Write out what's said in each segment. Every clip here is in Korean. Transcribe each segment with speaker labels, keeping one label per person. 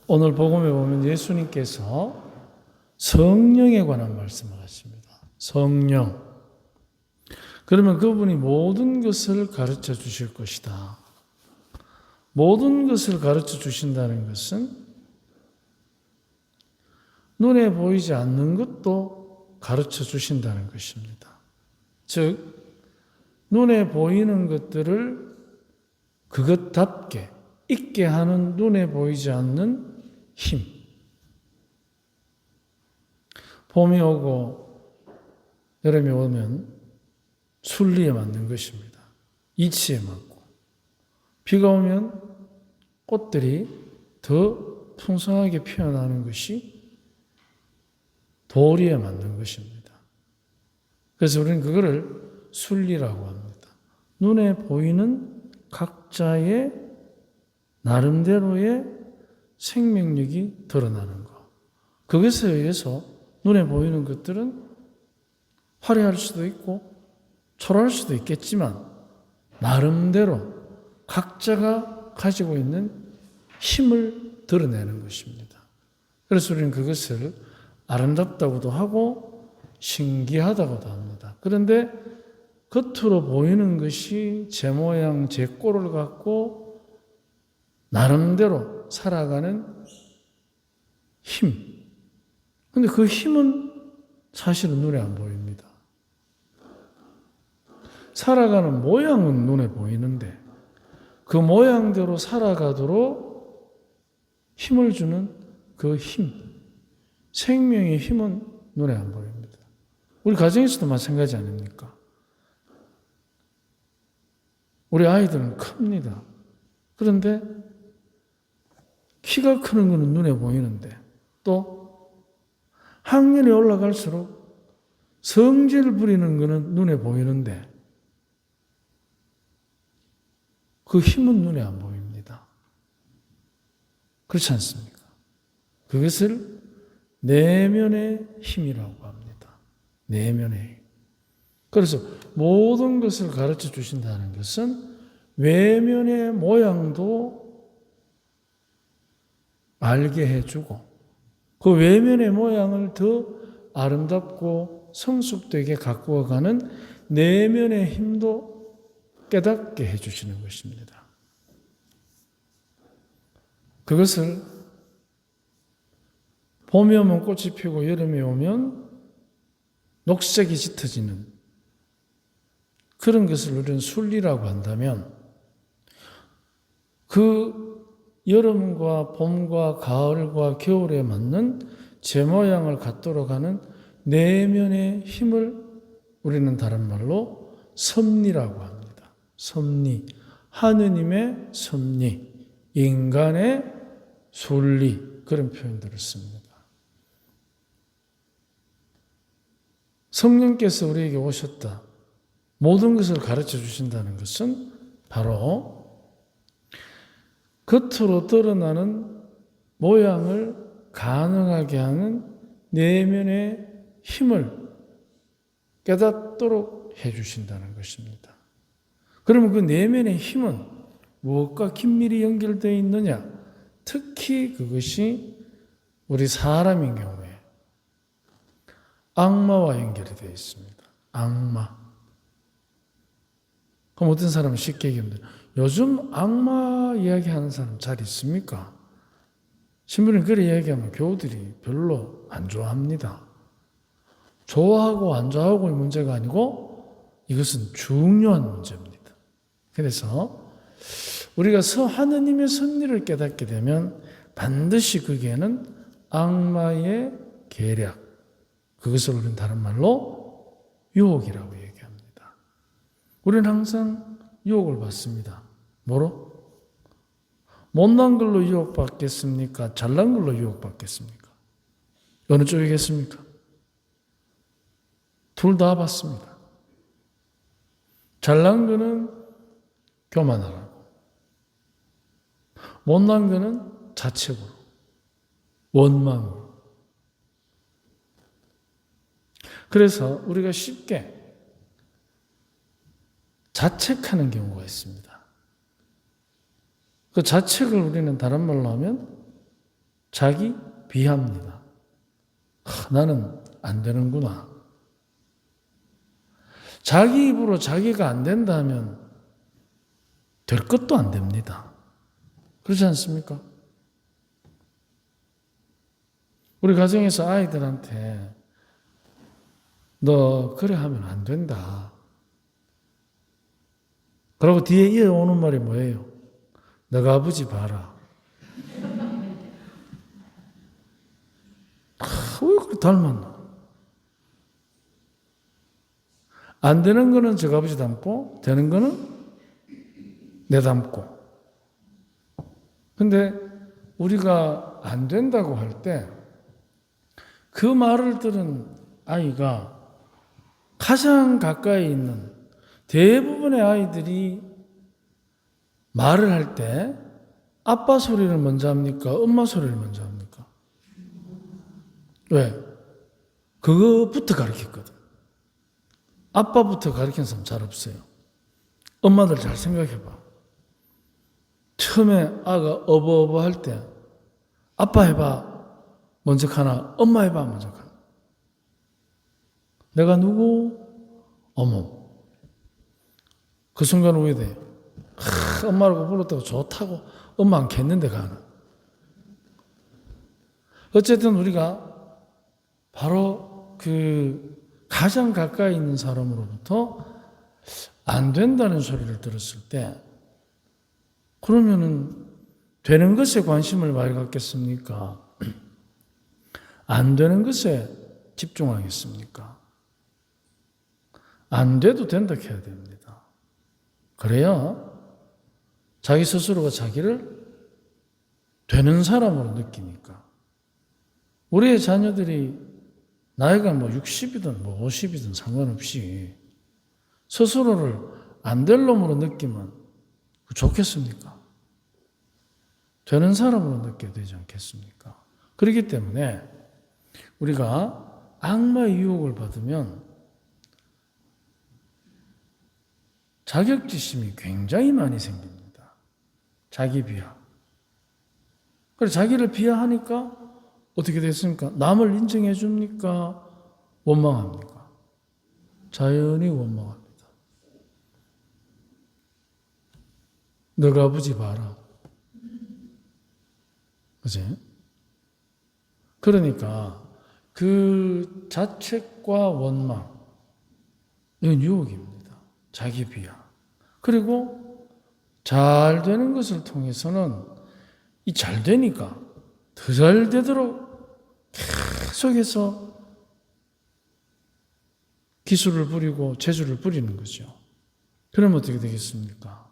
Speaker 1: 오늘 복음에 보면 예수님께서 성령에 관한 말씀을 하십니다. 성령. 그러면 그분이 모든 것을 가르쳐 주실 것이다. 모든 것을 가르쳐 주신다는 것은 눈에 보이지 않는 것도 가르쳐 주신다는 것입니다. 즉, 눈에 보이는 것들을 그것답게 있게 하는 눈에 보이지 않는 힘. 봄이 오고 여름이 오면 순리에 맞는 것입니다. 이치에 맞고. 비가 오면 꽃들이 더 풍성하게 피어나는 것이 도리에 맞는 것입니다. 그래서 우리는 그거를 순리라고 합니다. 눈에 보이는 각자의 나름대로의 생명력이 드러나는 것. 그것에 의해서 눈에 보이는 것들은 화려할 수도 있고 초라할 수도 있겠지만 나름대로 각자가 가지고 있는 힘을 드러내는 것입니다. 그래서 우리는 그것을 아름답다고도 하고 신기하다고도 합니다. 그런데 겉으로 보이는 것이 제 모양, 제 꼴을 갖고 나름대로 살아가는 힘. 근데 그 힘은 사실은 눈에 안 보입니다. 살아가는 모양은 눈에 보이는데 그 모양대로 살아가도록 힘을 주는 그 힘, 생명의 힘은 눈에 안 보입니다. 우리 가정에서도 마찬가지 아닙니까? 우리 아이들은 큽니다. 그런데 키가 크는 것은 눈에 보이는데 또 학년이 올라갈수록 성질을 부리는 것은 눈에 보이는데 그 힘은 눈에 안 보입니다. 그렇지 않습니까? 그것을 내면의 힘이라고 합니다. 내면의 힘. 그래서 모든 것을 가르쳐 주신다는 것은 외면의 모양도 알게 해주고 그 외면의 모양을 더 아름답고 성숙되게 가꾸어가는 내면의 힘도 깨닫게 해주시는 것입니다. 그것을 봄이 오면 꽃이 피고 여름이 오면 녹색이 짙어지는 그런 것을 우리는 순리라고 한다면 그 여름과 봄과 가을과 겨울에 맞는 제 모양을 갖도록 하는 내면의 힘을 우리는 다른 말로 섭리라고 합니다. 섭리, 하느님의 섭리, 인간의 순리 그런 표현들을 씁니다. 성령께서 우리에게 오셨다. 모든 것을 가르쳐 주신다는 것은 바로 겉으로 드러나는 모양을 가능하게 하는 내면의 힘을 깨닫도록 해주신다는 것입니다. 그러면 그 내면의 힘은 무엇과 긴밀히 연결되어 있느냐? 특히 그것이 우리 사람인 경우에 악마와 연결이 되어 있습니다. 악마. 그럼 어떤 사람은 쉽게 얘기합니다. 요즘 악마 이야기하는 사람 잘 있습니까? 신부는 그래 이야기하면 교우들이 별로 안 좋아합니다. 좋아하고 안 좋아하고의 문제가 아니고 이것은 중요한 문제입니다. 그래서 우리가 하느님의 섭리를 깨닫게 되면 반드시 거기에는 악마의 계략, 그것을 우리는 다른 말로 유혹이라고 얘기합니다. 우리는 항상 유혹을 받습니다. 뭐로? 못난 걸로 유혹받겠습니까? 잘난 걸로 유혹받겠습니까? 어느 쪽이겠습니까? 둘 다 받습니다. 잘난 거는 교만하라고. 못난 거는 자책으로, 원망으로. 그래서 우리가 쉽게 자책하는 경우가 있습니다. 그 자책을 우리는 다른 말로 하면 자기 비하입니다. 나는 안 되는구나. 자기 입으로 자기가 안 된다 하면 될 것도 안 됩니다. 그렇지 않습니까? 우리 가정에서 아이들한테 너 그래 하면 안 된다. 그리고 뒤에 이어오는 말이 뭐예요? 너가 아버지 봐라. 왜 그렇게 닮았나? 안 되는 거는 저 아버지 닮고 되는 거는 내 닮고. 근데 우리가 안 된다고 할 때 그 말을 들은 아이가 가장 가까이 있는 대부분의 아이들이 말을 할 때 아빠 소리를 먼저 합니까? 엄마 소리를 먼저 합니까? 왜? 그거부터 가르쳤거든. 아빠부터 가르치는 사람 잘 없어요. 엄마들 잘 생각해봐. 처음에 아가 어버어버 할 때 아빠 해봐 먼저 가나 엄마 해봐 먼저 가나. 내가 누구? 어머. 그 순간 후회돼요. 엄마라고 불렀다고 좋다고 엄마 안 겠는데 가나. 어쨌든 우리가 바로 그 가장 가까이 있는 사람으로부터 안 된다는 소리를 들었을 때 그러면은 되는 것에 관심을 많이 갖겠습니까? 안 되는 것에 집중하겠습니까? 안 돼도 된다 해야 됩니다. 그래야 자기 스스로가 자기를 되는 사람으로 느끼니까. 우리의 자녀들이 나이가 뭐 60이든 뭐 50이든 상관없이 스스로를 안 될 놈으로 느끼면 좋겠습니까? 되는 사람으로 느껴야 되지 않겠습니까? 그렇기 때문에 우리가 악마의 유혹을 받으면 자격지심이 굉장히 많이 생깁니다. 자기 비하. 그래서 자기를 비하하니까 어떻게 됐습니까? 남을 인정해 줍니까? 원망합니까? 자연히 원망합니다. 너가 아버지 봐라. 그지? 그러니까 그 자책과 원망, 이건 유혹입니다. 자기 비하. 그리고 잘 되는 것을 통해서는 이 잘 되니까 더 잘 되도록 계속해서 기술을 부리고 재주를 부리는 거죠. 그러면 어떻게 되겠습니까?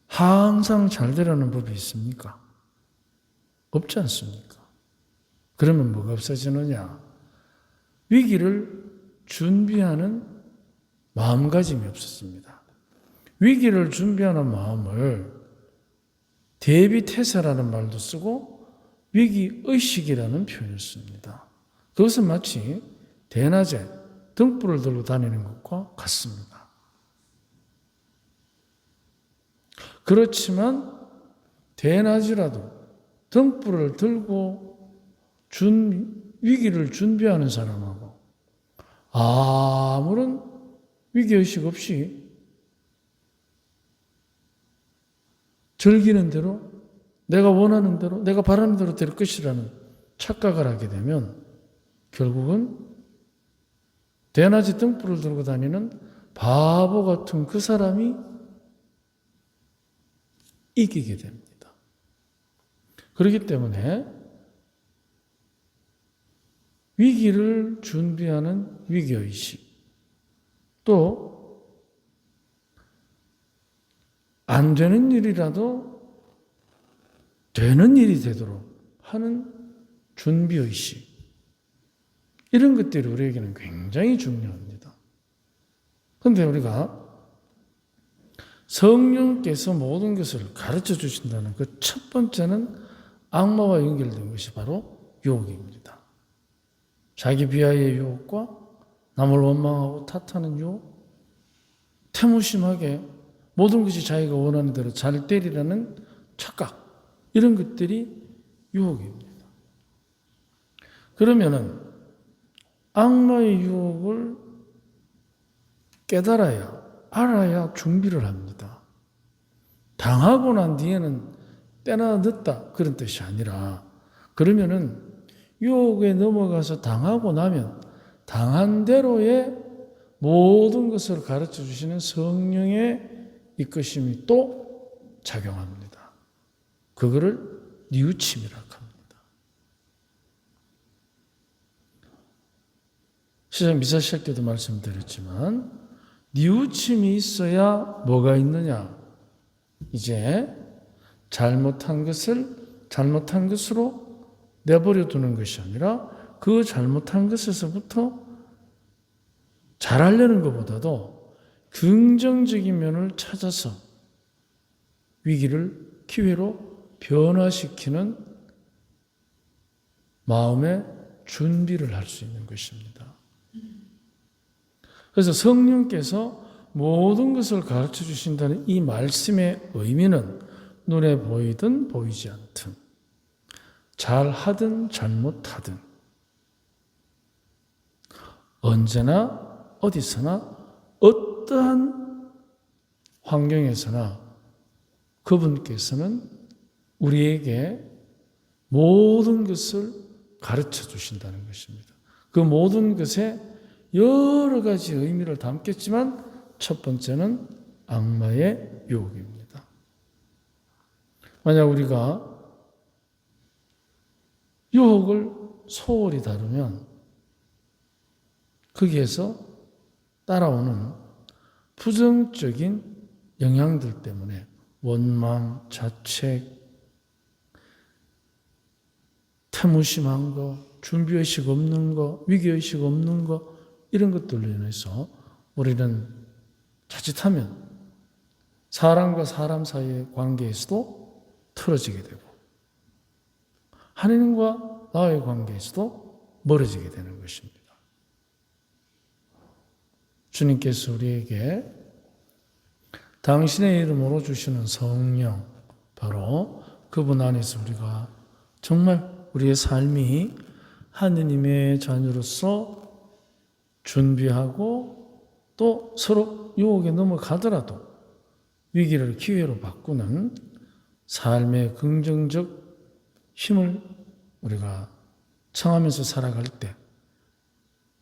Speaker 1: 항상 잘 되라는 법이 있습니까? 없지 않습니까? 그러면 뭐가 없어지느냐? 위기를 준비하는 마음가짐이 없었습니다. 위기를 준비하는 마음을 대비태세라는 말도 쓰고 위기의식이라는 표현을 씁니다. 그것은 마치 대낮에 등불을 들고 다니는 것과 같습니다. 그렇지만 대낮이라도 등불을 들고 위기를 준비하는 사람하고 아무런 위기의식 없이 즐기는 대로 내가 원하는 대로 내가 바라는 대로 될 것이라는 착각을 하게 되면 결국은 대낮에 등불을 들고 다니는 바보 같은 그 사람이 이기게 됩니다. 그렇기 때문에 위기를 준비하는 위기의식, 또 안 되는 일이라도 되는 일이 되도록 하는 준비의식, 이런 것들이 우리에게는 굉장히 중요합니다. 그런데 우리가 성령께서 모든 것을 가르쳐 주신다는 그 첫 번째는 악마와 연결된 것이 바로 유혹입니다. 자기 비하의 유혹과 남을 원망하고 탓하는 유혹, 태무심하게 모든 것이 자기가 원하는 대로 잘 되리라는 착각, 이런 것들이 유혹입니다. 그러면은 악마의 유혹을 깨달아야, 알아야 준비를 합니다. 당하고 난 뒤에는 때나 늦다 그런 뜻이 아니라, 그러면은 유혹에 넘어가서 당하고 나면 당한 대로의 모든 것을 가르쳐 주시는 성령의 이끄심이 또 작용합니다. 그거를 뉘우침이라고 합니다. 시작 미사 시작 때도 말씀드렸지만 뉘우침이 있어야 뭐가 있느냐? 이제 잘못한 것으로 내버려 두는 것이 아니라 그 잘못한 것에서부터 잘하려는 것보다도 긍정적인 면을 찾아서 위기를 기회로 변화시키는 마음의 준비를 할 수 있는 것입니다. 그래서 성령께서 모든 것을 가르쳐 주신다는 이 말씀의 의미는 눈에 보이든 보이지 않든, 잘하든 잘못하든, 언제나 어디서나 어떠한 환경에서나 그분께서는 우리에게 모든 것을 가르쳐 주신다는 것입니다. 그 모든 것에 여러 가지 의미를 담겠지만 첫 번째는 악마의 유혹입니다. 만약 우리가 유혹을 소홀히 다루면 거기에서 따라오는 부정적인 영향들 때문에 원망, 자책, 태무심한 거, 준비의식 없는 거, 위기의식 없는 거, 이런 것들로 인해서 우리는 자칫하면 사람과 사람 사이의 관계에서도 틀어지게 되고 하나님과 나의 관계에서도 멀어지게 되는 것입니다. 주님께서 우리에게 당신의 이름으로 주시는 성령, 바로 그분 안에서 우리가 정말 우리의 삶이 하느님의 자녀로서 준비하고 또 서로 유혹에 넘어가더라도 위기를 기회로 바꾸는 삶의 긍정적 힘을 우리가 청하면서 살아갈 때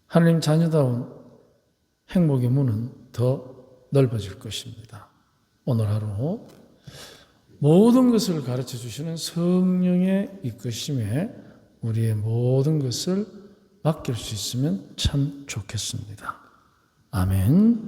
Speaker 1: 하나님 자녀다운 행복의 문은 더 넓어질 것입니다. 오늘 하루 모든 것을 가르쳐 주시는 성령의 이끄심에 우리의 모든 것을 맡길 수 있으면 참 좋겠습니다. 아멘.